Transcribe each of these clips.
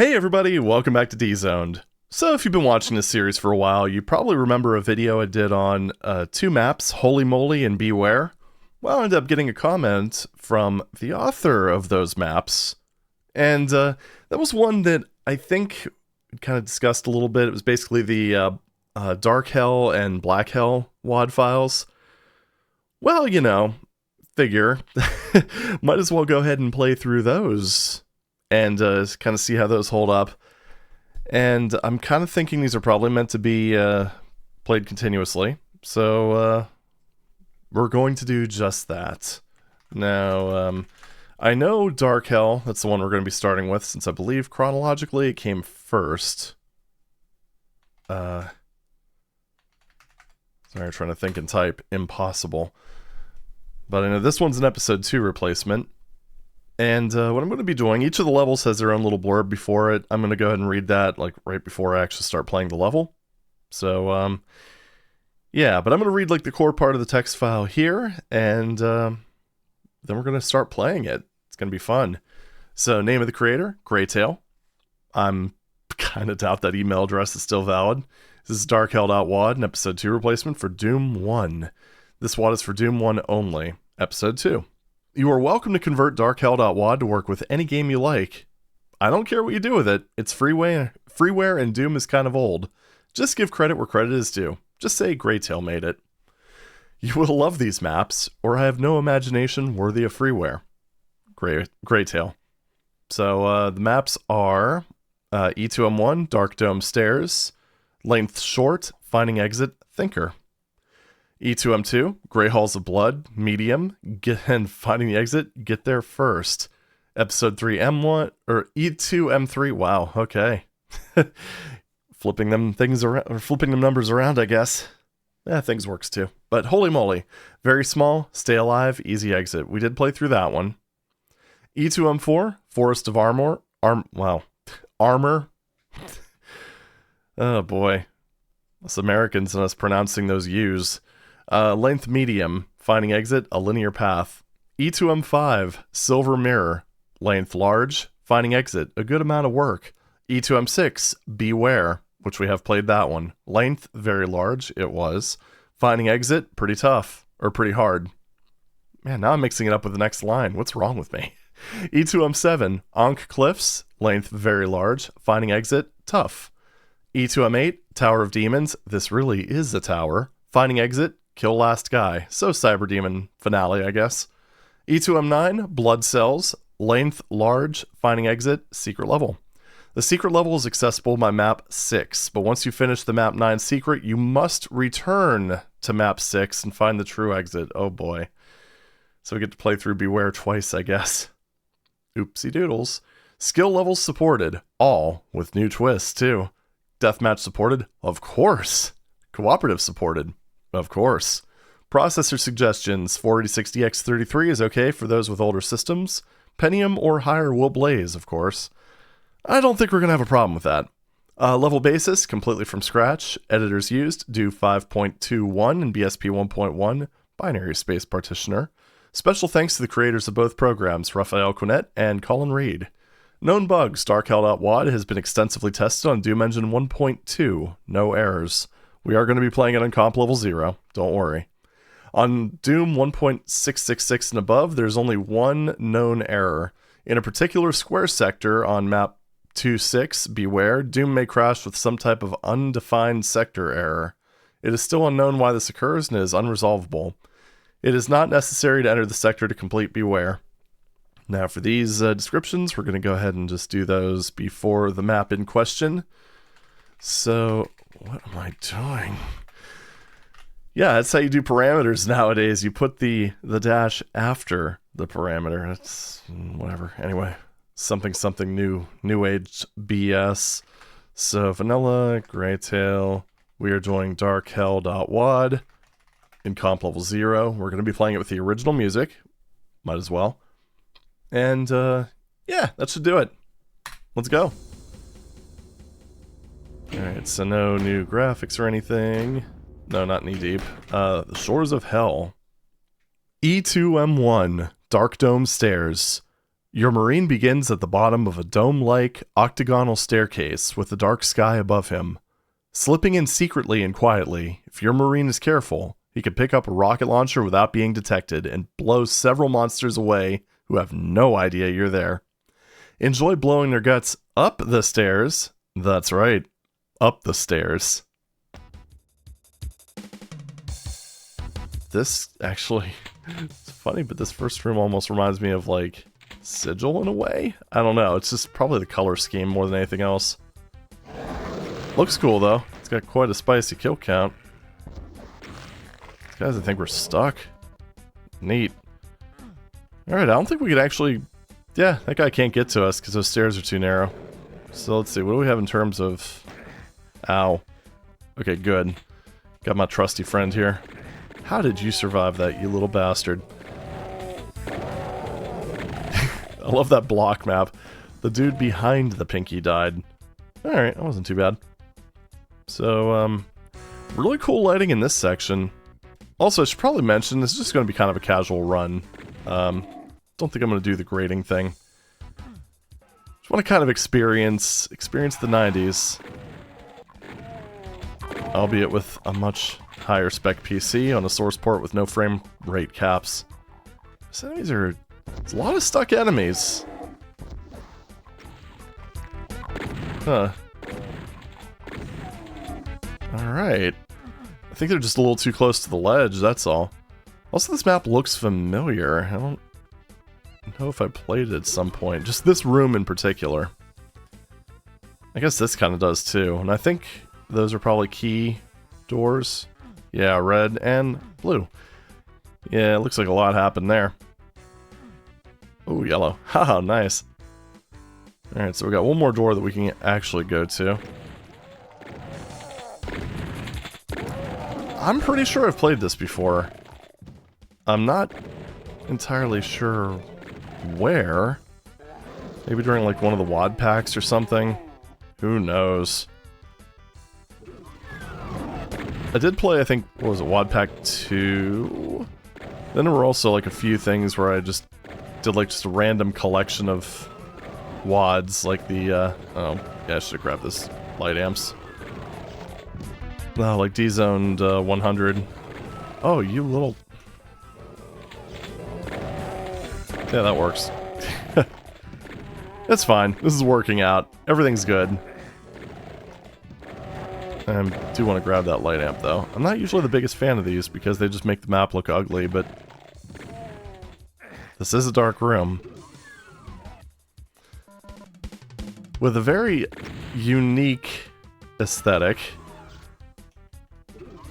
Hey everybody, welcome back to D-Zoned. So if you've been watching this series for a while, you probably remember a video I did on two maps, Holy Moly and Beware. Well, I ended up getting a comment from the author of those maps, and that was one that I think we kind of discussed a little bit. It was basically the DARKHELL and BLACKHELL WAD files. Well, you know, figure, might as well go ahead and play through those and kind of see how those hold up. And I'm kind of thinking these are probably meant to be played continuously. So we're going to do just that. Now, I know DARKHELL, that's the one we're going to be starting with, since I believe chronologically it came first. Sorry, I'm trying to think and type. Impossible. But I know this one's an episode 2 replacement. And what I'm going to be doing, each of the levels has their own little blurb before it. I'm going to go ahead and read that like right before I actually start playing the level. So, yeah, but I'm going to read like the core part of the text file here, and then we're going to start playing it. It's going to be fun. So, name of the creator, Greytail. I'm kind of doubt that email address is still valid. This is DARKHELL.WAD, an episode 2 replacement for Doom 1. This WAD is for Doom 1 only, episode 2. You are welcome to convert DARKHELL.WAD to work with any game you like. I don't care what you do with it. It's freeware and Doom is kind of old. Just give credit where credit is due. Just say Greytail made it. You will love these maps, or I have no imagination worthy of freeware. Greytail. So the maps are E2M1, Dark Dome Stairs, Length Short, Finding Exit, Thinker. E2M2, Grey Halls of Blood, Medium, and Finding the Exit, Get There First. Episode 3, M1, or E2M3, wow, okay. Flipping them things around, or flipping them numbers around, I guess. Yeah, things works too. But holy moly, very small, stay alive, easy exit. We did play through that one. E2M4, Forest of Armour, Armour. Oh boy, us Americans and us pronouncing those U's. Length medium, Finding Exit, a linear path. E2M5, Silver Mirror, length large, Finding Exit, a good amount of work. E2M6, Beware, which we have played that one. Length, very large, it was. Finding Exit, pretty tough, or pretty hard. Man, now I'm mixing it up with the next line. What's wrong with me? E2M7, Ankh Cliffs, length very large, Finding Exit, tough. E2M8, Tower of Demons, this really is a tower. Finding Exit, kill last guy. So Cyber Demon finale, I guess. E2M9, Blood Cells, length large, Finding Exit, secret level. The secret level is accessible by map 6, but once you finish the map 9 secret, you must return to map 6 and find the true exit. Oh boy. So we get to play through Beware twice, I guess. Oopsie doodles. Skill levels supported, all with new twists too. Deathmatch supported? Of course. Cooperative supported? Of course. Processor suggestions, 486DX33 is okay for those with older systems. Pentium or higher will blaze, of course. I don't think we're going to have a problem with that. Level basis, completely from scratch. Editors used, do 5.21 and BSP 1.1, binary space partitioner. Special thanks to the creators of both programs, Raphael Quinet and Colin Reed. Known bugs, DARKHELL.WAD has been extensively tested on Doom Engine 1.2, no errors. We are going to be playing it on comp level 0, don't worry. On Doom 1.666 and above, there's only one known error. In a particular square sector on map 2.6, Beware, Doom may crash with some type of undefined sector error. It is still unknown why this occurs and is unresolvable. It is not necessary to enter the sector to complete Beware. Now for these descriptions, we're going to go ahead and just do those before the map in question. So, what am I doing? Yeah, that's how you do parameters nowadays. You put the dash after the parameter. It's whatever. Anyway, something new age BS. So vanilla, Greytail. We are doing DARKHELL.WAD in comp level 0. We're going to be playing it with the original music. Might as well. And yeah, that should do it. Let's go. Alright, so no new graphics or anything. No, not knee deep. The Shores of Hell. E2M1, Dark Dome Stairs. Your marine begins at the bottom of a dome-like, octagonal staircase with the dark sky above him. Slipping in secretly and quietly, if your marine is careful, he could pick up a rocket launcher without being detected and blow several monsters away who have no idea you're there. Enjoy blowing their guts up the stairs. That's right, up the stairs. This actually, it's funny, but this first room almost reminds me of like Sigil in a way. I don't know, it's just probably the color scheme more than anything else. Looks cool though, it's got quite a spicy kill count. These guys, I think we're stuck. Neat. Alright, I don't think we could actually... Yeah, that guy can't get to us because those stairs are too narrow. So let's see, what do we have in terms of... Ow. Okay, good. Got my trusty friend here. How did you survive that, you little bastard? I love that block map. The dude behind the pinky died. Alright, that wasn't too bad. So, really cool lighting in this section. Also, I should probably mention, this is just going to be kind of a casual run. Don't think I'm going to do the grading thing. Just want to kind of experience the 90s. Albeit with a much higher spec PC on a source port with no frame rate caps. These enemies are... There's a lot of stuck enemies. Huh. Alright. I think they're just a little too close to the ledge, that's all. Also, this map looks familiar. I don't know if I played it at some point. Just this room in particular. I guess this kind of does too. And I think those are probably key doors. Yeah, red and blue. Yeah, it looks like a lot happened there. Oh, yellow. Haha, nice. Alright, so we got one more door that we can actually go to. I'm pretty sure I've played this before. I'm not entirely sure where. Maybe during like one of the WAD packs or something. Who knows? I did play, I think, what was it, WAD pack 2? Then there were also like a few things where I just did like just a random collection of WADs, like the, oh, yeah, I should have grabbed this light amps. No, like D-zoned 100. Oh, you little... Yeah, that works. It's fine. This is working out. Everything's good. I do want to grab that light amp, though. I'm not usually the biggest fan of these because they just make the map look ugly, but... This is a dark room. With a very unique aesthetic.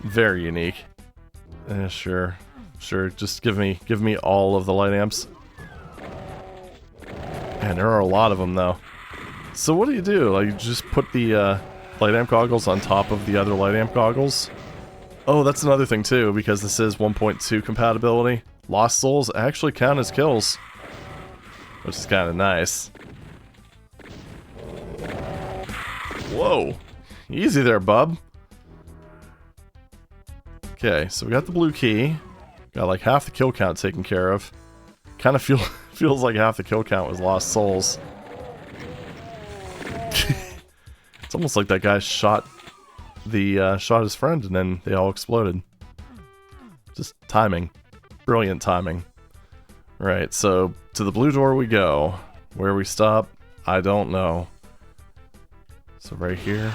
Very unique. Sure. Sure, just give me all of the light amps. Man, there are a lot of them, though. So what do? Like, you just put the light amp goggles on top of the other light amp goggles? Oh, that's another thing, too, because this is 1.2 compatibility. Lost souls actually count as kills. Which is kind of nice. Whoa. Easy there, bub. Okay, so we got the blue key. Got like half the kill count taken care of. Kind of feels like half the kill count was lost souls. It's almost like that guy shot his friend and then they all exploded. Just timing. Brilliant timing. Right, so to the blue door we go. Where we stop, I don't know. So right here.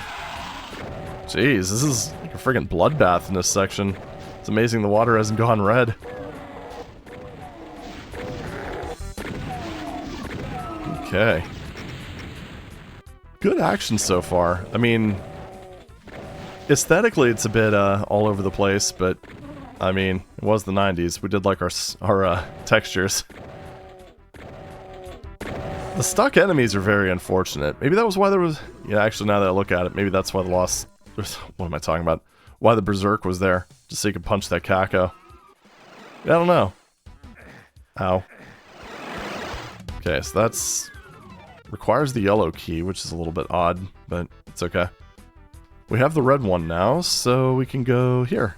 Jeez, this is like a friggin' bloodbath in this section. It's amazing the water hasn't gone red. Okay. Good action so far. I mean, aesthetically it's a bit all over the place, but I mean, it was the 90s. We did like our textures. The stuck enemies are very unfortunate. Maybe that was why there was... Yeah, actually, now that I look at it, maybe that's why the lost... What am I talking about? Why the Berserk was there. Just so you could punch that Kako. Yeah, I don't know. Ow. Okay, so that's... Requires the yellow key, which is a little bit odd, but it's okay. We have the red one now, so we can go here.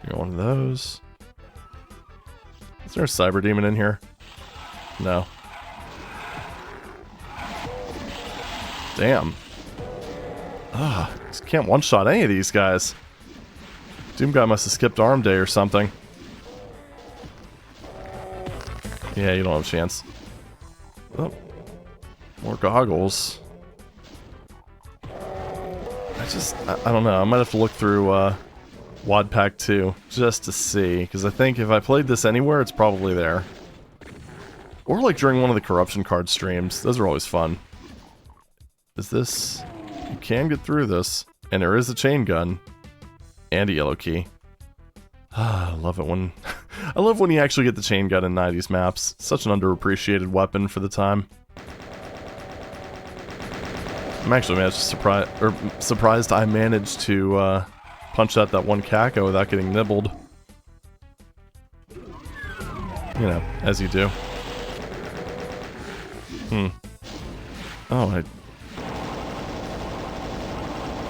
Get one of those. Is there a Cyber Demon in here? No. Damn. Ah, just can't one-shot any of these guys. Doom guy must have skipped arm day or something. Yeah, you don't have a chance. Oh. More goggles. I don't know. I might have to look through WAD Pack 2 just to see, because I think if I played this anywhere, it's probably there. Or like during one of the corruption card streams. Those are always fun. Is this... You can get through this. And there is a chain gun. And a yellow key. Ah, I love it when... I love when you actually get the chain gun in 90s maps. Such an underappreciated weapon for the time. I'm actually surprised I managed to punch out that one Kako without getting nibbled. You know, as you do. Oh, I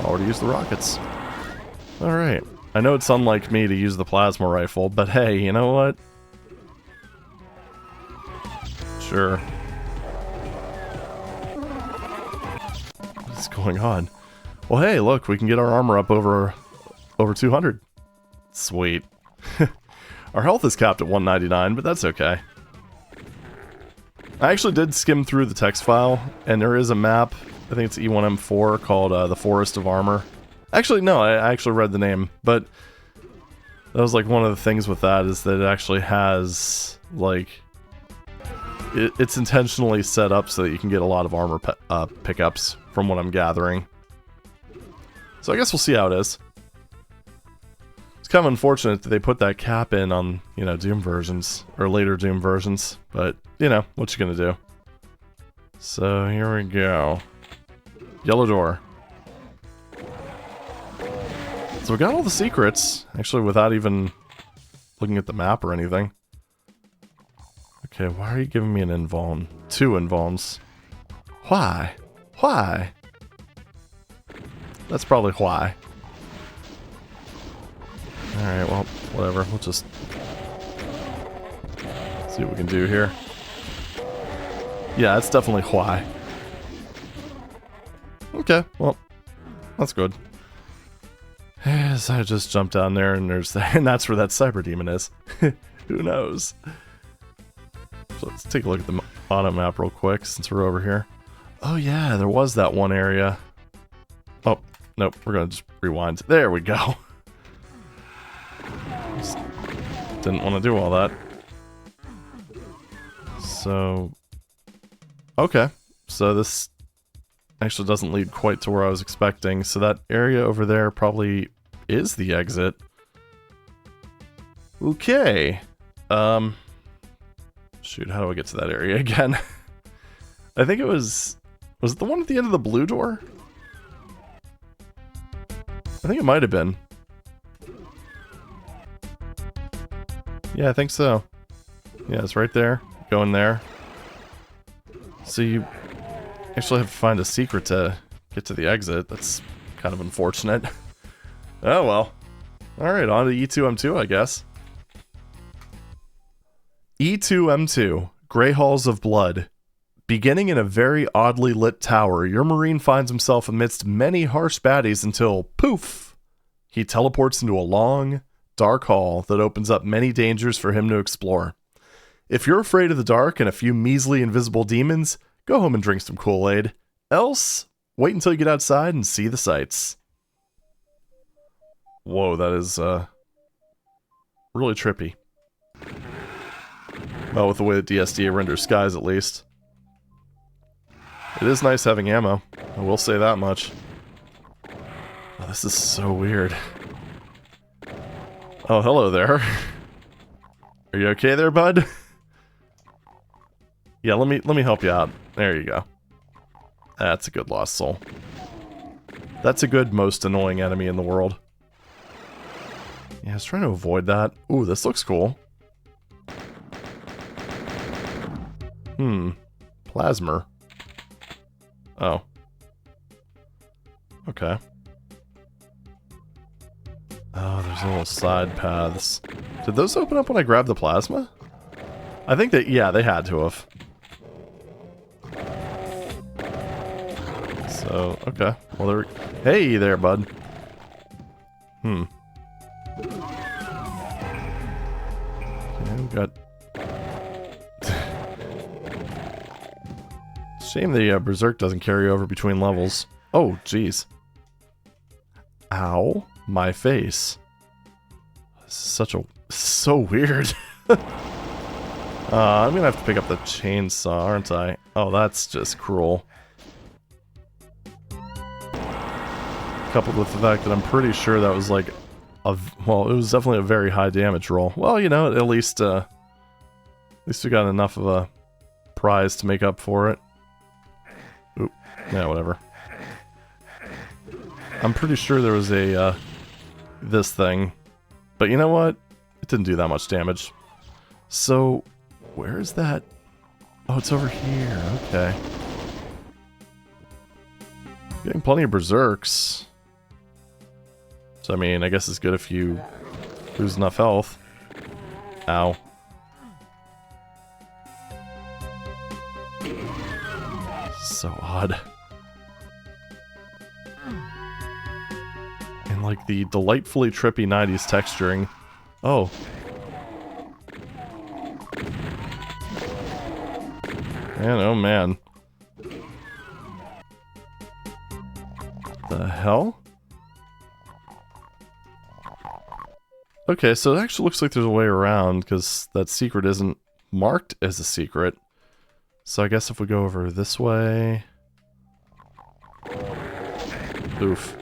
already used the rockets. Alright. I know it's unlike me to use the plasma rifle, but hey, you know what? Sure. What's going on? Well, hey, look, we can get our armor up over 200. Sweet. Our health is capped at 199, but that's okay. I actually did skim through the text file, and there is a map, I think it's E1M4, called the Forest of Armor. Actually, no, I actually read the name, but that was like one of the things with that is that it actually has, like, it's intentionally set up so that you can get a lot of armor pickups, from what I'm gathering. So I guess we'll see how it is. It's kind of unfortunate that they put that cap in on, you know, Doom versions, or later Doom versions, but, you know, what you gonna do? So, here we go. Yellow door. So we got all the secrets, actually without even looking at the map or anything. Okay, why are you giving me an invuln? 2 invulns. Why? Why? That's probably why. Alright, well, whatever. We'll just see what we can do here. Yeah, that's definitely why. Okay, well, that's good. So I just jumped down there and and that's where that cyber demon is. Who knows? So let's take a look at the auto map real quick since we're over here. Oh yeah, there was that one area. Oh, nope, we're gonna just rewind. There we go. Just didn't want to do all that. So, okay, so this actually doesn't lead quite to where I was expecting. So that area over there probably is the exit. Okay. Shoot, how do I get to that area again? I think it was it the one at the end of the blue door? I think it might have been. Yeah, I think so. Yeah, it's right there. Go in there. So you actually have to find a secret to get to the exit. That's kind of unfortunate. Oh well. Alright, on to E2M2, I guess. E2M2, Grey Halls of Blood. Beginning in a very oddly lit tower, your marine finds himself amidst many harsh baddies until, poof! He teleports into a long, dark hall that opens up many dangers for him to explore. If you're afraid of the dark and a few measly invisible demons, go home and drink some Kool-Aid. Else, wait until you get outside and see the sights. Whoa, that is, really trippy. Well, with the way that DSda renders skies, at least. It is nice having ammo. I will say that much. Oh, this is so weird. Oh, hello there. Are you okay there, bud? Yeah, let me help you out. There you go. That's a good lost soul. That's a good most annoying enemy in the world. Yeah, I was trying to avoid that. Ooh, this looks cool. Plasma. Oh. Okay. Oh, there's little side paths. Did those open up when I grabbed the plasma? I think that, yeah, they had to have. So, okay. Well, there... Hey there, bud. Okay, we got... Shame the Berserk doesn't carry over between levels. Oh, jeez. Ow. My face. This is such a... So weird. I'm gonna have to pick up the chainsaw, aren't I? Oh, that's just cruel. Coupled with the fact that I'm pretty sure that was like a... Well, it was definitely a very high damage roll. Well, you know, at least we got enough of a prize to make up for it. Oop. Yeah, whatever. I'm pretty sure there was a, this thing. But you know what? It didn't do that much damage. So, where is that? Oh, it's over here. Okay. Getting plenty of berserks. So, I mean, I guess it's good if you lose enough health. Ow. So odd. And like the delightfully trippy 90s texturing. Oh. Man, oh man. The hell? Okay, so it actually looks like there's a way around, because that secret isn't marked as a secret. So I guess if we go over this way... Oof.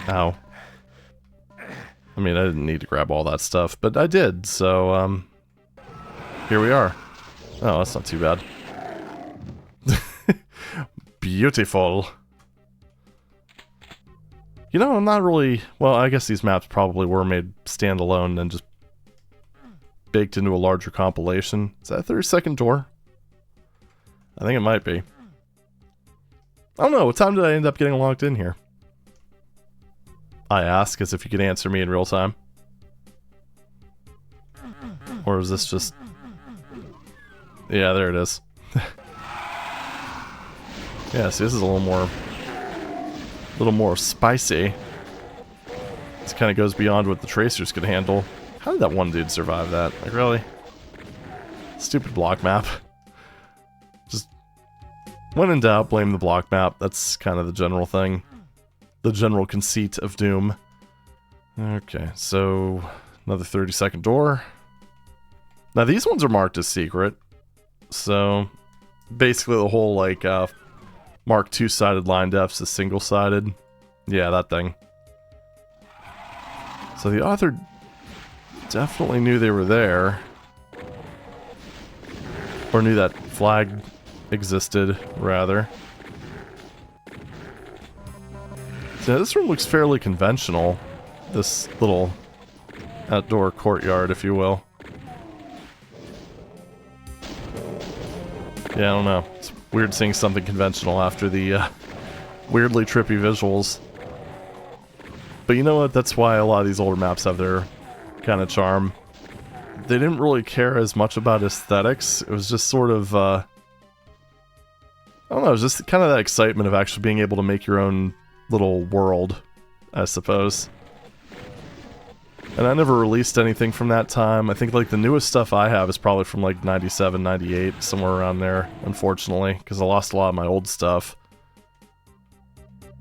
Ow. I mean, I didn't need to grab all that stuff, but I did, so, here we are. Oh, that's not too bad. Beautiful. You know, I'm not really... Well, I guess these maps probably were made standalone and just baked into a larger compilation. Is that a 30-second door? I think it might be. I don't know, what time did I end up getting logged in here? I ask as if you could answer me in real time. Or is this just... Yeah, there it is. Yeah, see, this is a little more spicy. This kind of goes beyond what the tracers could handle. How did that one dude survive that? Like, really? Stupid block map. Just, when in doubt, blame the block map. That's kind of the general thing. The general conceit of Doom. Okay, so another 30-second door. Now these ones are marked as secret. So basically the whole like mark two-sided line depths is single-sided. Yeah, that thing. So the author definitely knew they were there. Or knew that flag existed, rather. So this room looks fairly conventional. This little outdoor courtyard, if you will. Yeah, I don't know. It's weird seeing something conventional after the weirdly trippy visuals. But you know what? That's why a lot of these older maps have their kind of charm. They didn't really care as much about aesthetics. It was just sort of, I don't know, it was just kind of that excitement of actually being able to make your own little world, I suppose. And I never released anything from that time. I think like the newest stuff I have is probably from like 97, 98, somewhere around there, unfortunately, because I lost a lot of my old stuff.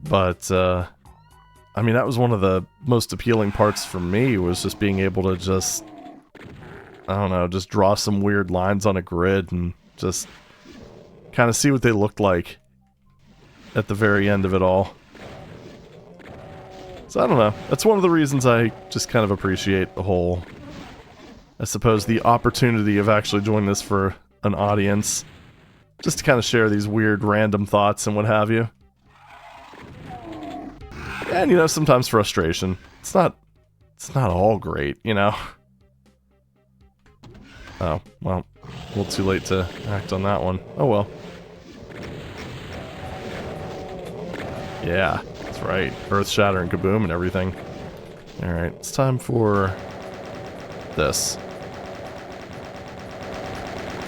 But, I mean, that was one of the most appealing parts for me, was just being able to just, I don't know, just draw some weird lines on a grid and just kind of see what they looked like at the very end of it all. So I don't know, that's one of the reasons I just kind of appreciate the whole, I suppose, the opportunity of actually doing this for an audience. Just to kind of share these weird random thoughts and what have you. And, you know, sometimes frustration. It's not all great, you know? Oh, well, a little too late to act on that one. Oh well. Yeah, that's right. Earth-shattering kaboom and everything. Alright, it's time for this.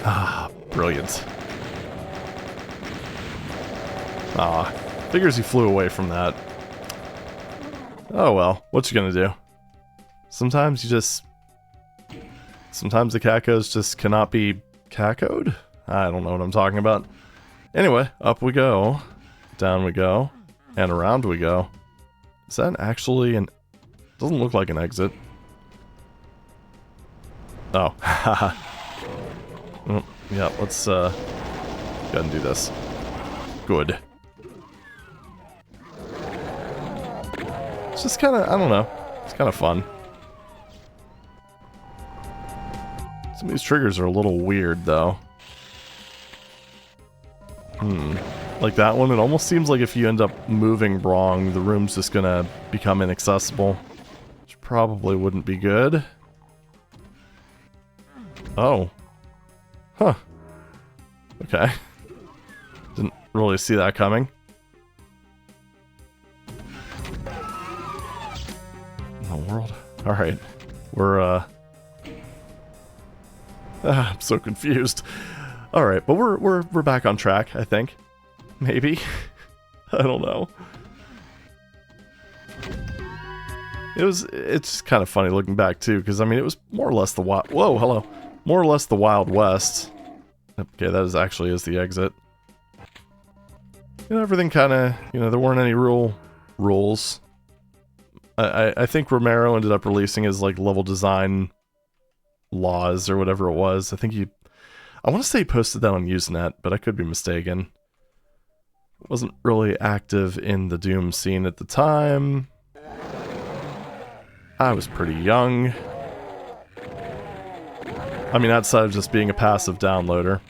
Ah, brilliant. Ah, figures he flew away from that. Oh well, what you gonna do? Sometimes you just... Sometimes the cacos just cannot be cacoed? I don't know what I'm talking about. Anyway, up we go. Down we go. And around we go. Is that actually an... Doesn't look like an exit. Oh, haha. Yeah, let's go ahead and do this. Good. It's just kind of, I don't know. It's kind of fun. Some of these triggers are a little weird, though. Like that one, it almost seems like if you end up moving wrong, the room's just gonna become inaccessible. Which probably wouldn't be good. Oh. Huh. Okay. Didn't really see that coming. In the world? Alright. We're, I'm so confused. Alright, but we're back on track, I think. Maybe. I don't know. It's kind of funny looking back, too, because, I mean, it was more or less the wild... Whoa, hello. More or less the Wild West. Okay, that actually is the exit. You know, everything kind of... You know, there weren't any rules. I think Romero ended up releasing his, like, level design laws or whatever it was. I think he... I want to say he posted that on Usenet, but I could be mistaken. Wasn't really active in the Doom scene at the time. I was pretty young. I mean, outside of just being a passive downloader,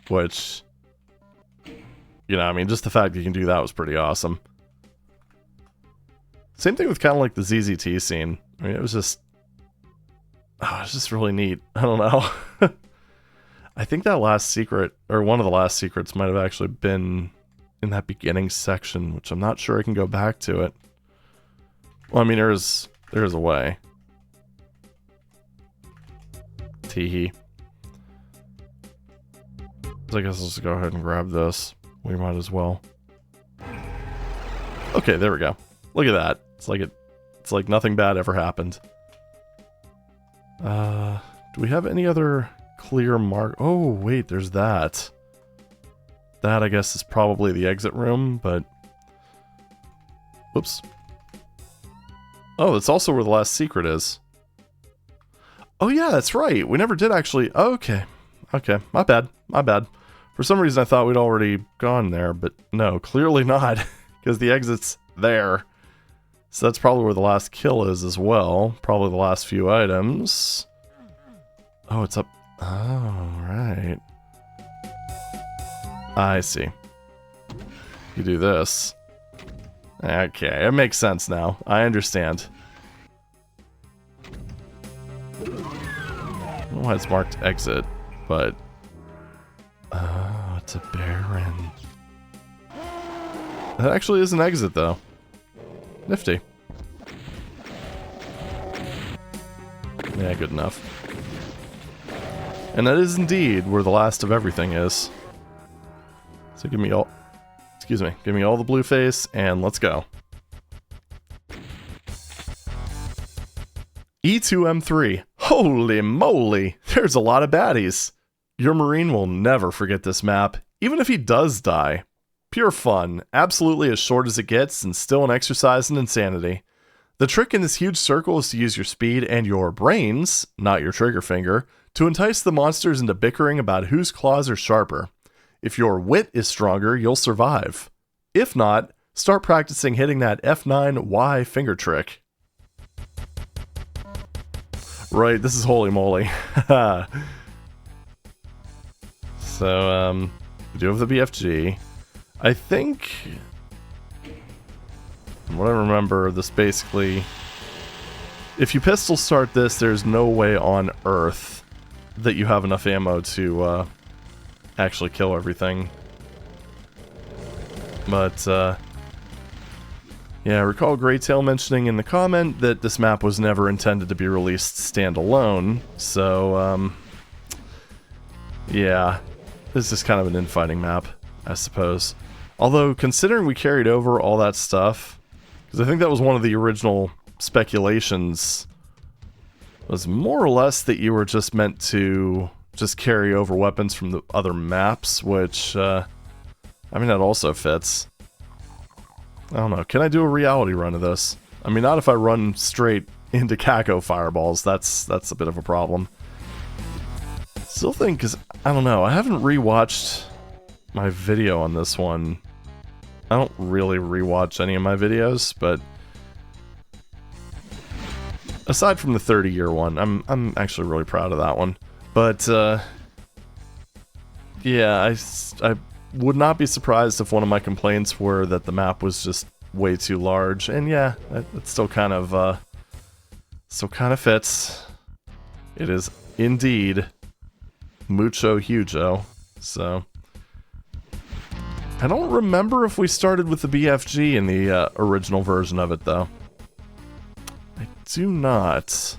which, you know, I mean, just the fact that you can do that was pretty awesome. Same thing with kind of like the ZZT scene. I mean, it was just, oh, it's just really neat. I don't know. I think that last secret, or one of the last secrets, might have actually been in that beginning section, which I'm not sure I can go back to it. Well, I mean, there's a way. Teehee. So I guess let's go ahead and grab this. We might as well. Okay, there we go. Look at that. It's like nothing bad ever happened. Do we have any other clear mark? Oh, wait, there's that. That, I guess, is probably the exit room, but... Whoops. Oh, that's also where the last secret is. Oh yeah, that's right. We never did actually... Okay. Okay, my bad. My bad. For some reason I thought we'd already gone there, but no, clearly not. Because the exit's there. So that's probably where the last kill is as well. Probably the last few items. Oh, it's up... Oh, right. I see. You do this. Okay, it makes sense now. I understand. I don't know why it's marked exit, but... Oh, it's a Baron. That actually is an exit, though. Nifty. Yeah, good enough. And that is indeed where the last of everything is. So give me all... Excuse me. Give me all the blue face, and let's go. E2M3. Holy moly! There's a lot of baddies. Your Marine will never forget this map, even if he does die. Pure fun, absolutely as short as it gets, and still an exercise in insanity. The trick in this huge circle is to use your speed and your brains, not your trigger finger, to entice the monsters into bickering about whose claws are sharper. If your wit is stronger, you'll survive. If not, start practicing hitting that F9Y finger trick. Right, this is holy moly. So, we do have the BFG. I think, from what I remember, this basically... If you pistol start this, there's no way on Earth that you have enough ammo to, actually kill everything. But, yeah, I recall Greytail mentioning in the comment that this map was never intended to be released standalone, so, yeah, this is kind of an infighting map, I suppose. Although, considering we carried over all that stuff, because I think that was one of the original speculations, was more or less that you were just meant to just carry over weapons from the other maps, which, I mean, that also fits. I don't know. Can I do a reality run of this? I mean, not if I run straight into Kako fireballs. That's a bit of a problem. Still think, because, I don't know, I haven't rewatched my video on this one. I don't really rewatch any of my videos, but aside from the 30-year one, I'm actually really proud of that one. But, yeah, I would not be surprised if one of my complaints were that the map was just way too large, and yeah, it still kind of fits. It is indeed mucho hugo, so... I don't remember if we started with the BFG in the original version of it, though. I do not.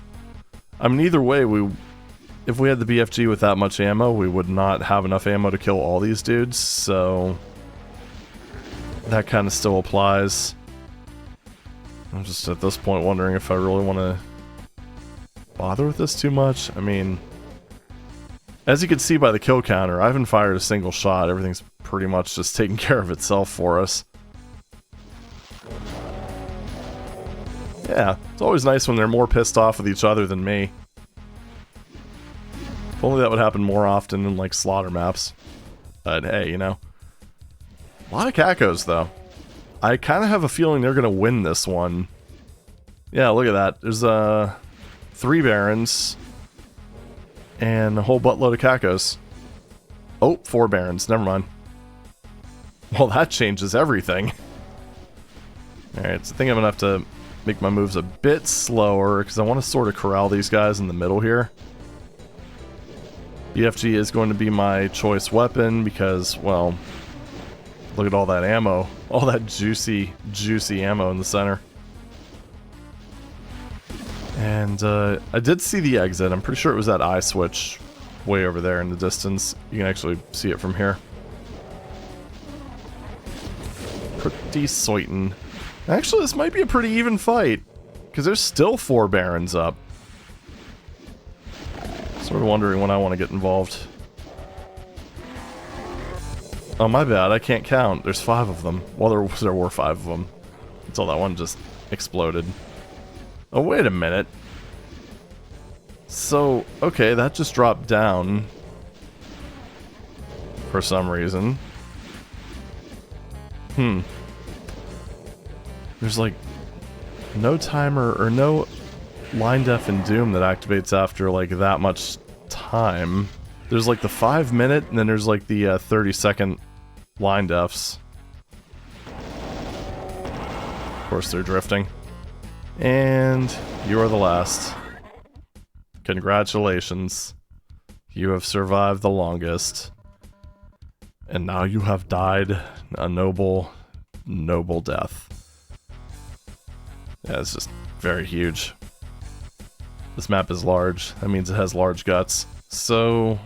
I mean, either way, if we had the BFG with that much ammo, we would not have enough ammo to kill all these dudes, so... that kind of still applies. I'm just at this point wondering if I really want to bother with this too much. I mean, as you can see by the kill counter, I haven't fired a single shot. Everything's pretty much just taking care of itself for us. Yeah, it's always nice when they're more pissed off with each other than me. If only that would happen more often in, like, slaughter maps. But hey, you know. A lot of Kakos, though. I kind of have a feeling they're going to win this one. Yeah, look at that. There's 3 Barons and a whole buttload of Kakos. Oh, 4 Barons. Never mind. Well, that changes everything. Alright, so I think I'm going to have to make my moves a bit slower because I want to sort of corral these guys in the middle here. BFG is going to be my choice weapon because, well... look at all that ammo. All that juicy, juicy ammo in the center. And, I did see the exit. I'm pretty sure it was that eye switch way over there in the distance. You can actually see it from here. Pretty certain. Actually, this might be a pretty even fight. Because there's still 4 Barons up. Sort of wondering when I want to get involved. Oh, my bad. I can't count. There's 5 of them. Well, there were 5 of them. Until that one just exploded. Oh, wait a minute. So, okay, that just dropped down. For some reason. There's, like, no timer or no line def in Doom that activates after, like, that much time. There's, like, the 5-minute, and then there's, like, the 30-second line defs. Of course, they're drifting. And you are the last. Congratulations. You have survived the longest. And now you have died a noble, noble death. Yeah, it's just very huge. This map is large. That means it has large guts. So,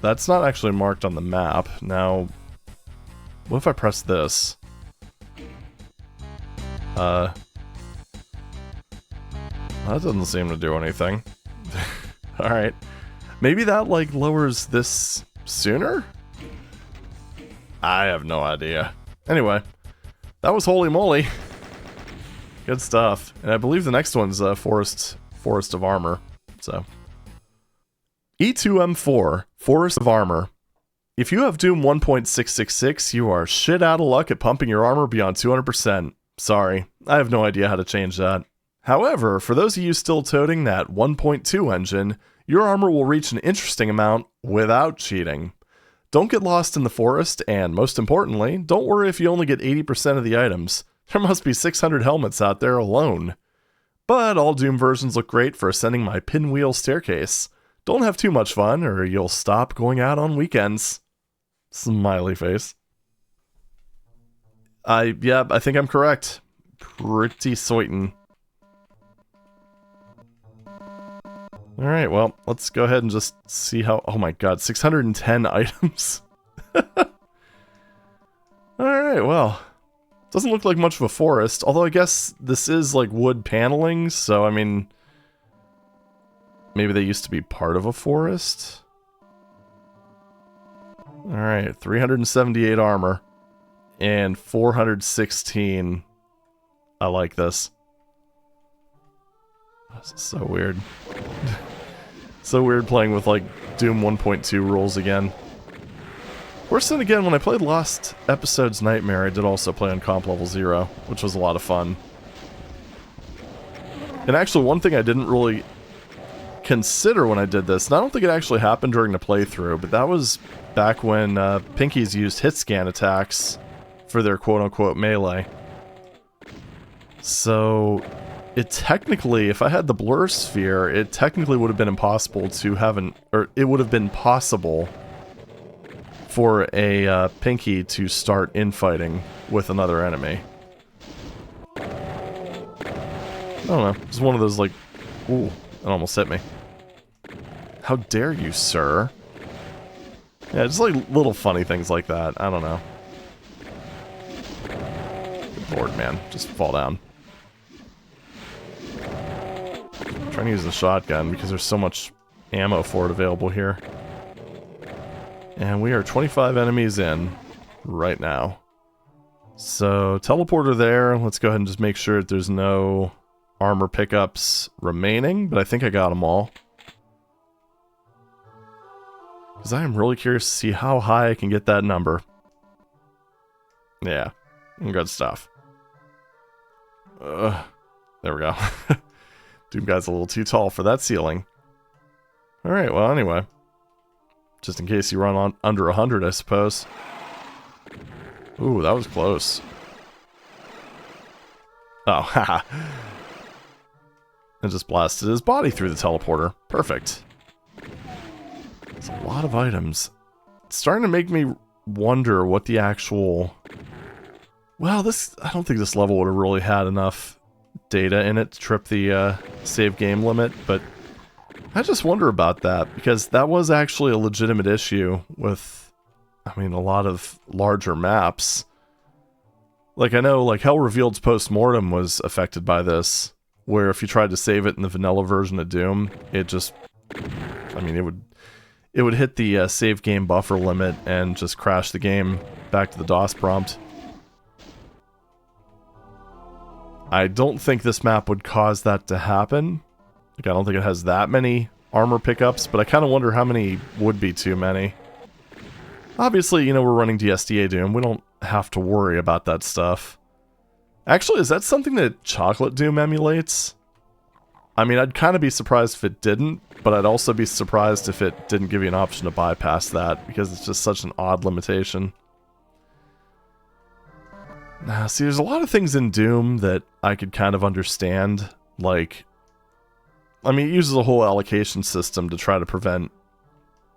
that's not actually marked on the map. Now, what if I press this? That doesn't seem to do anything. Alright. Maybe that, like, lowers this sooner? I have no idea. Anyway, that was Holy Moly. Good stuff. And I believe the next one's Forest of Armour. So. E2M4, Forest of Armour. If you have Doom 1.666, you are shit out of luck at pumping your armor beyond 200%. Sorry, I have no idea how to change that. However, for those of you still toting that 1.2 engine, your armor will reach an interesting amount without cheating. Don't get lost in the forest, and most importantly, don't worry if you only get 80% of the items. There must be 600 helmets out there alone. But all Doom versions look great for ascending my pinwheel staircase. Don't have too much fun, or you'll stop going out on weekends. Smiley face. Yeah, I think I'm correct. Pretty certain. Alright, well, let's go ahead and just see how... oh my god, 610 items. Alright. Alright, well. Doesn't look like much of a forest, although I guess this is like wood paneling, so I mean... maybe they used to be part of a forest? Alright, 378 armor. And 416. I like this. This is so weird. So weird playing with like Doom 1.2 rules again. Worse than again, when I played Lost Episodes Nightmare, I did also play on comp level 0, which was a lot of fun. And actually, one thing I didn't really consider when I did this, and I don't think it actually happened during the playthrough, but that was back when Pinkies used hit scan attacks for their quote-unquote melee. So, it technically, if I had the blur sphere, it technically would have been impossible to have or it would have been possible for a Pinky to start infighting with another enemy. I don't know, it's one of those like, ooh, it almost hit me. How dare you, sir? Yeah, just like little funny things like that, I don't know. Good lord, man, just fall down. I'm trying to use the shotgun because there's so much ammo for it available here. And we are 25 enemies in right now. So, teleporter there. Let's go ahead and just make sure that there's no armor pickups remaining, but I think I got them all. Because I am really curious to see how high I can get that number. Yeah, good stuff. There we go. Doom guy's a little too tall for that ceiling. Alright, well anyway. Just in case you run on under 100, I suppose. Ooh, that was close. Oh, haha. And just blasted his body through the teleporter. Perfect. It's a lot of items. It's starting to make me wonder what the actual... Well, this... I don't think this level would have really had enough data in it to trip the save game limit, but I just wonder about that, because that was actually a legitimate issue with, I mean, a lot of larger maps. Like, I know, like, Hell Revealed's Postmortem was affected by this, where if you tried to save it in the vanilla version of Doom, it just, I mean, it would hit the save game buffer limit and just crash the game back to the DOS prompt. I don't think this map would cause that to happen. Like, I don't think it has that many armor pickups, but I kind of wonder how many would be too many. Obviously, you know, we're running dsda-doom. We don't have to worry about that stuff. Actually, is that something that Chocolate Doom emulates? I mean, I'd kind of be surprised if it didn't, but I'd also be surprised if it didn't give you an option to bypass that, because it's just such an odd limitation. Now, see, there's a lot of things in Doom that I could kind of understand, like... I mean, it uses a whole allocation system to try to prevent,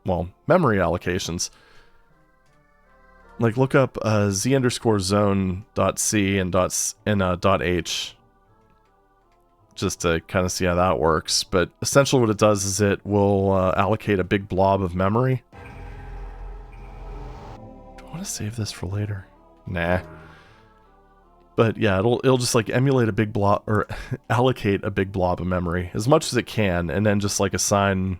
well, memory allocations. Like, look up z_zone.c and .h, just to kind of see how that works. But essentially what it does is it will allocate a big blob of memory. Do I want to save this for later? Nah. But yeah, it'll just like emulate a big blob, or allocate a big blob of memory as much as it can, and then just like assign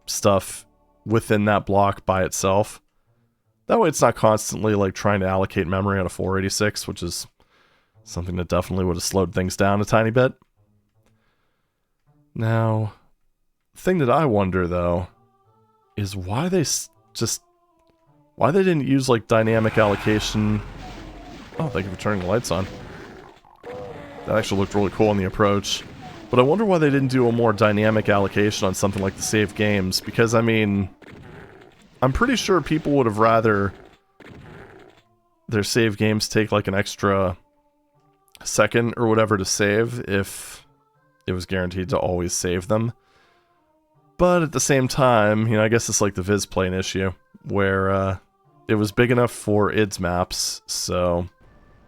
stuff within that block by itself. That way it's not constantly like trying to allocate memory on a 486, which is something that definitely would have slowed things down a tiny bit. Now, the thing that I wonder though is why they didn't use like dynamic allocation. Oh, thank you for turning the lights on. That actually looked really cool in the approach. But I wonder why they didn't do a more dynamic allocation on something like the save games, because, I mean, I'm pretty sure people would have rather their save games take like an extra second or whatever to save if it was guaranteed to always save them. But at the same time, you know, I guess it's like the Vizplane issue, where it was big enough for ID's maps, so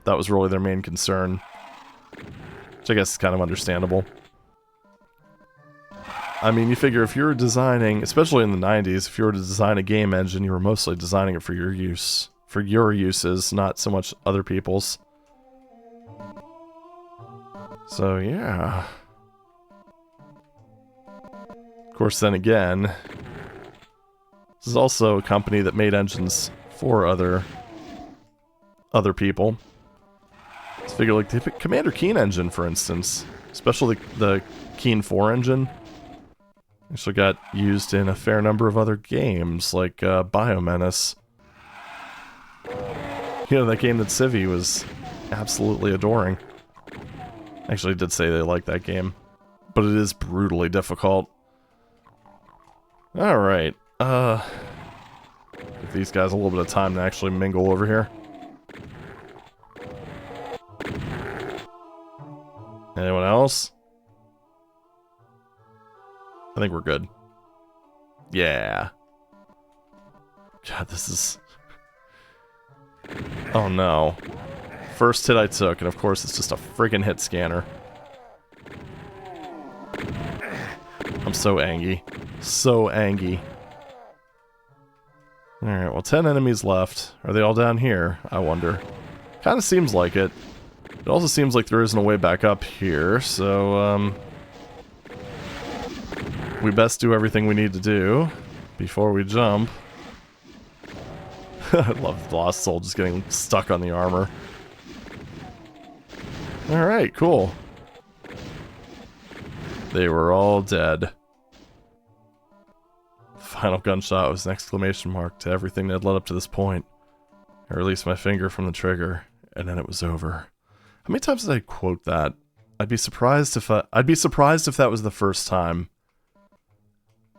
that was really their main concern. Which I guess is kind of understandable. I mean, you figure if you were designing, especially in the 90s, if you were to design a game engine, you were mostly designing it for your use for your uses, not so much other people's. So, yeah. Of course, then again, this is also a company that made engines for other people. Let's figure, like, the Commander Keen engine, for instance, especially the Keen 4 engine, actually got used in a fair number of other games, like Biomenace. You know, that game that Civi was absolutely adoring. Actually, did say they liked that game, but it is brutally difficult. Alright, give these guys a little bit of time to actually mingle over here. Anyone else? I think we're good. Yeah. God, this is... Oh no. First hit I took, and of course it's just a friggin' hit scanner. I'm so angry. So angry. Alright, well, 10 enemies left. Are they all down here? I wonder. Kinda seems like it. It also seems like there isn't a way back up here, so, we best do everything we need to do before we jump. I love the Lost Soul just getting stuck on the armor. Alright, cool. They were all dead. Final gunshot was an exclamation mark to everything that led up to this point. I released my finger from the trigger, and then it was over. How many times did I quote that? I'd be surprised if that was the first time.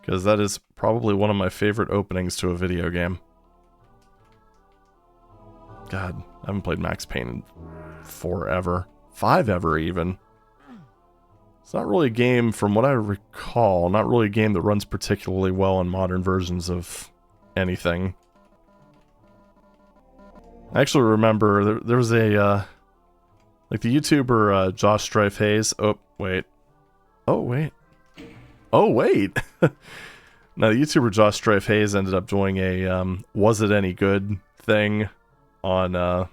Because that is probably one of my favorite openings to a video game. God, I haven't played Max Payne in forever. 5 ever, even. It's not really a game, from what I recall, not really a game that runs particularly well on modern versions of anything. I actually remember there was a, like the YouTuber Josh Strife Hayes. Oh, wait. Oh, wait. Oh, wait! Now, the YouTuber Josh Strife Hayes ended up doing a, Was It Any Good thing on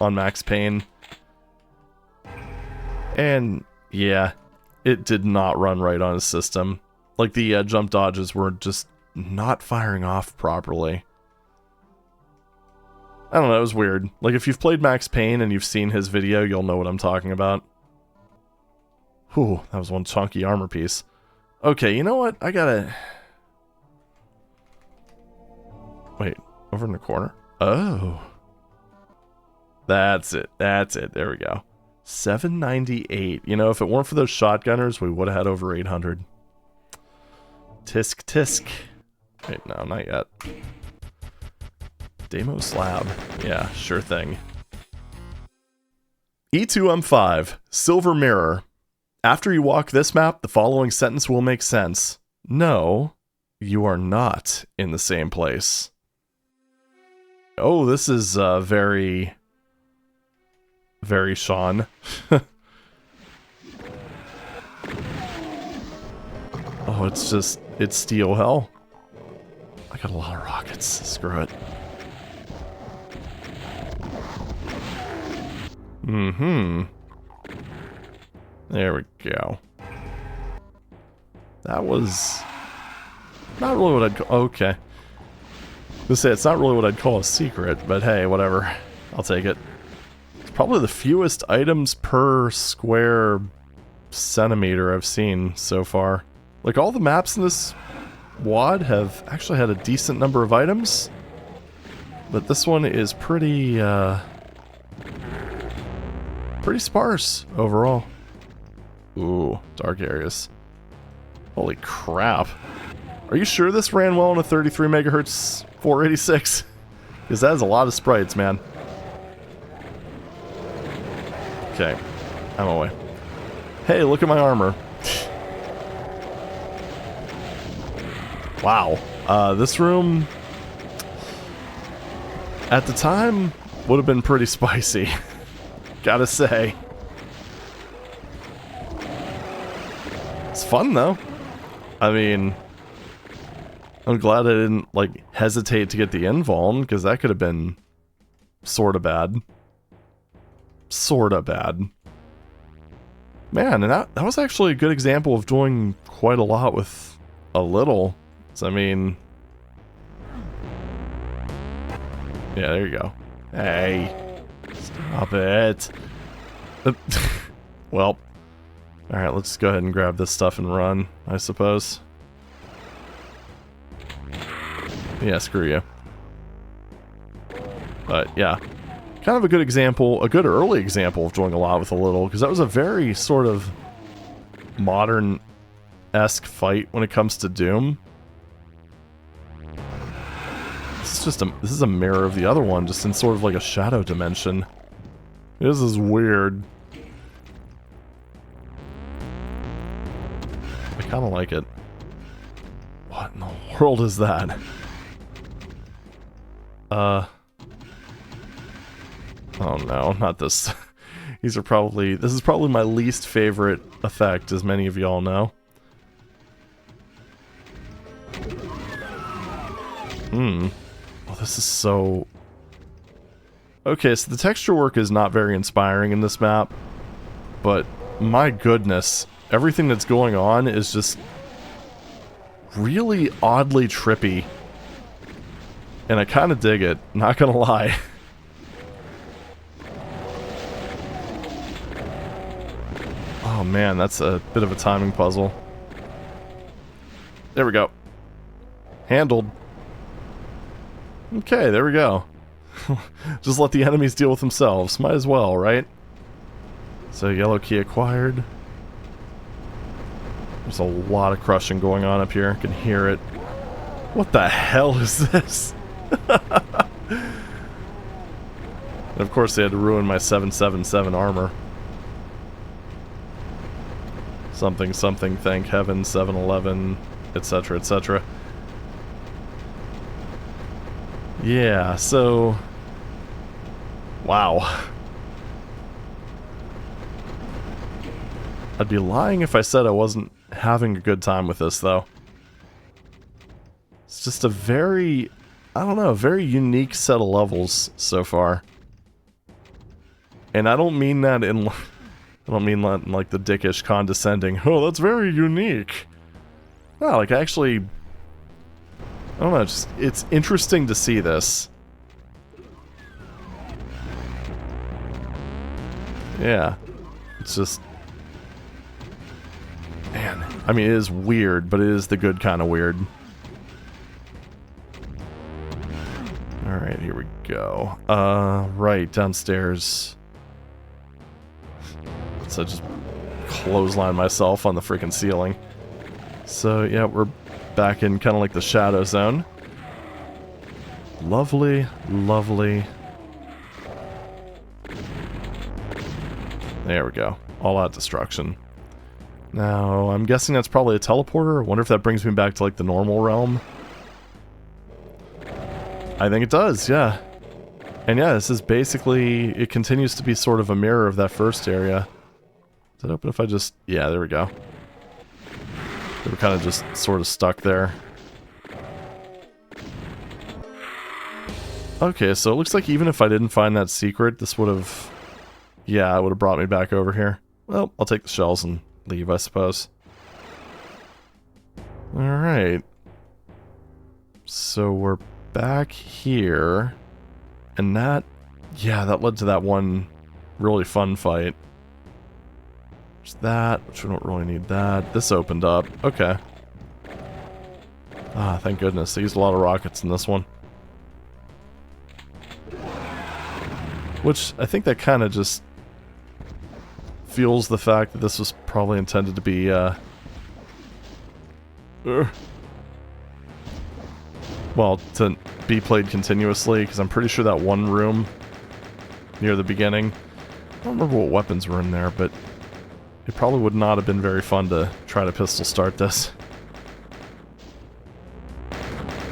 Max Payne. And, yeah, it did not run right on his system. Like, the jump dodges were just not firing off properly. I don't know, it was weird. Like, if you've played Max Payne and you've seen his video, you'll know what I'm talking about. Whew, that was one chunky armor piece. Okay, you know what? I gotta... Wait, over in the corner? Oh. That's it. That's it. There we go. 798. You know, if it weren't for those shotgunners, we would have had over 800. Tisk tisk. Wait, no, not yet. Demo slab. Yeah, sure thing. E2M5, Silver Mirror. After you walk this map, the following sentence will make sense. No, you are not in the same place. Oh, this is very Sean. Oh, it's steel hell. I got a lot of rockets. Screw it. Mm-hmm. There we go. That was not really what I'd call... Okay. Let's say it's not really what I'd call a secret, but hey, whatever. I'll take it. It's probably the fewest items per square centimeter I've seen so far. Like, all the maps in this WAD have actually had a decent number of items, but this one is pretty sparse overall. Ooh, dark areas. Holy crap. Are you sure this ran well on a 33 megahertz 486? Because that is a lot of sprites, man. Okay, I'm away. Hey, look at my armor. Wow. This room, at the time, would have been pretty spicy. Gotta say. It's fun, though. I mean, I'm glad I didn't, like, hesitate to get the invuln, because that could have been sorta bad. Sorta bad. Man, and that was actually a good example of doing quite a lot with a little. So, I mean... Yeah, there you go. Hey. Stop it. Well. Alright, let's go ahead and grab this stuff and run, I suppose. Yeah, screw you. But, yeah. Kind of a good example, a good early example of doing a lot with a little, because that was a very sort of modern-esque fight when it comes to Doom. This is a mirror of the other one, just in sort of like a shadow dimension. This is weird. I kind of like it. What in the world is that? Oh no, not this. This is probably my least favorite effect, as many of y'all know. Oh, this is so... Okay, so the texture work is not very inspiring in this map, but my goodness, everything that's going on is just really oddly trippy. And I kind of dig it, not gonna lie. Oh man, that's a bit of a timing puzzle. There we go. Handled. Okay, there we go. Just let the enemies deal with themselves. Might as well, right? So, yellow key acquired. There's a lot of crushing going on up here. I can hear it. What the hell is this? And of course they had to ruin my 777 armor. Something, something, thank heaven, 7-Eleven, etc., etc. Yeah, so... Wow. I'd be lying if I said I wasn't having a good time with this, though. It's just a very... I don't know, very unique set of levels so far. And I don't mean that in... I don't mean that in, like, the dickish condescending, oh, that's very unique. No, like, actually... I don't know, just, it's interesting to see this. Yeah. It's just... Man, I mean, it is weird, but it is the good kind of weird. Alright, here we go. Right, downstairs. So I just clothesline myself on the freaking ceiling. So, yeah, we're back in kind of like the shadow zone. Lovely, lovely. There we go. All out destruction. Now, I'm guessing that's probably a teleporter. I wonder if that brings me back to, like, the normal realm. I think it does, yeah. And yeah, this is basically... It continues to be sort of a mirror of that first area. Does it open if I just... Yeah, there we go. They were kind of just sort of stuck there. Okay, so it looks like even if I didn't find that secret, this would have... Yeah, it would have brought me back over here. Well, I'll take the shells and leave, I suppose. Alright. So we're back here. And that... Yeah, that led to that one really fun fight. There's that, which we don't really need that. This opened up. Okay. Ah, thank goodness. They used a lot of rockets in this one. Which, I think that kind of just fuels the fact that this was probably intended to be, well, to be played continuously, because I'm pretty sure that one room near the beginning, I don't remember what weapons were in there, but it probably would not have been very fun to try to pistol start this.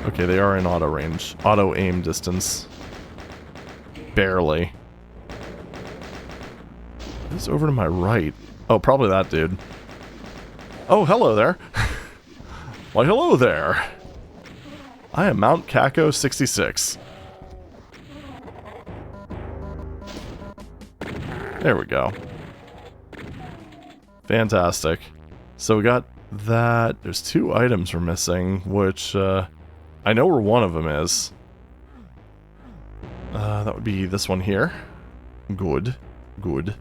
Okay, they are in auto range. Auto aim distance. Barely. Who's over to my right? Oh, probably that dude. Oh, hello there. Why, hello there. I am Mount Caco 66. There we go. Fantastic. So we got that. There's 2 items we're missing, which I know where one of them is. That would be this one here. Good. Good.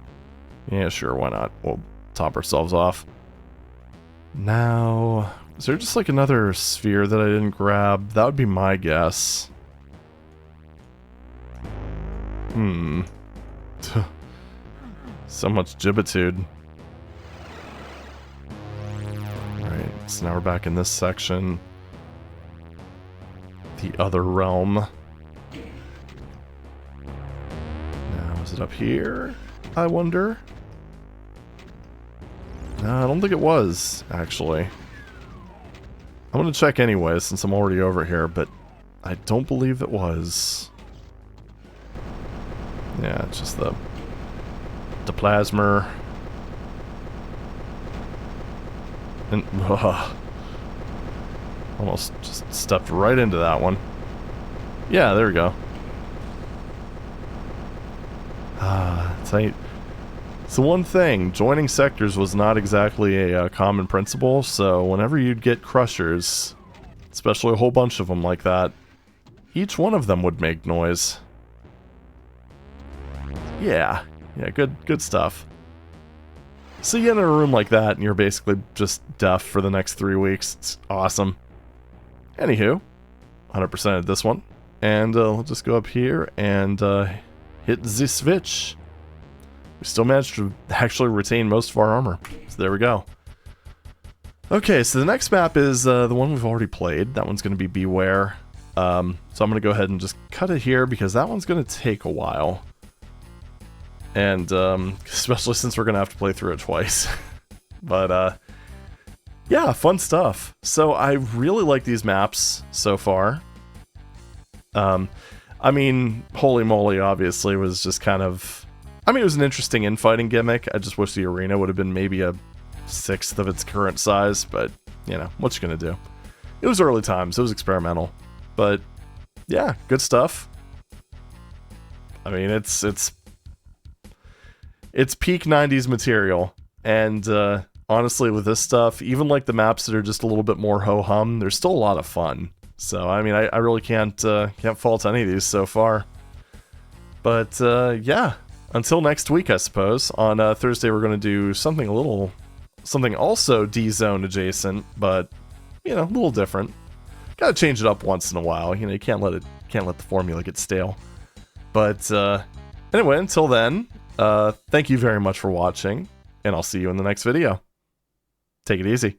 Yeah, sure, why not? We'll top ourselves off. Now, is there just like another sphere that I didn't grab? That would be my guess. So much gibbitude. Right, so now we're back in this section. The other realm. Now, is it up here? I wonder? No, I don't think it was, actually. I'm gonna check anyway, since I'm already over here, but I don't believe it was. Yeah, it's just the plasma. And almost just stepped right into that one. Yeah, there we go. So one thing, joining sectors was not exactly a common principle, so whenever you'd get crushers, especially a whole bunch of them like that, each one of them would make noise. Yeah, good stuff. So you get in a room like that and you're basically just deaf for the next 3 weeks. It's awesome. Anywho, 100%ed this one, and we'll just go up here and hit the switch. We still managed to actually retain most of our armor, so there we go. Okay, so the next map is the one we've already played. That one's going to be Beware. So I'm going to go ahead and just cut it here because that one's going to take a while. And especially since we're going to have to play through it twice. But yeah, fun stuff. So I really like these maps so far. I mean, Holy Moly obviously was just kind of... I mean, it was an interesting infighting gimmick. I just wish the arena would have been maybe a 1/6 of its current size, but, you know, what you gonna do? It was early times, it was experimental. But, yeah, good stuff. I mean, it's peak 90s material, and honestly, with this stuff, even like the maps that are just a little bit more ho-hum, there's still a lot of fun. So, I mean, I really can't fault any of these so far. But, yeah. Until next week, I suppose. On Thursday, we're going to do something also D-Zone adjacent, but, you know, a little different. Gotta change it up once in a while. You know, you can't let the formula get stale. But, anyway, until then, thank you very much for watching, and I'll see you in the next video. Take it easy.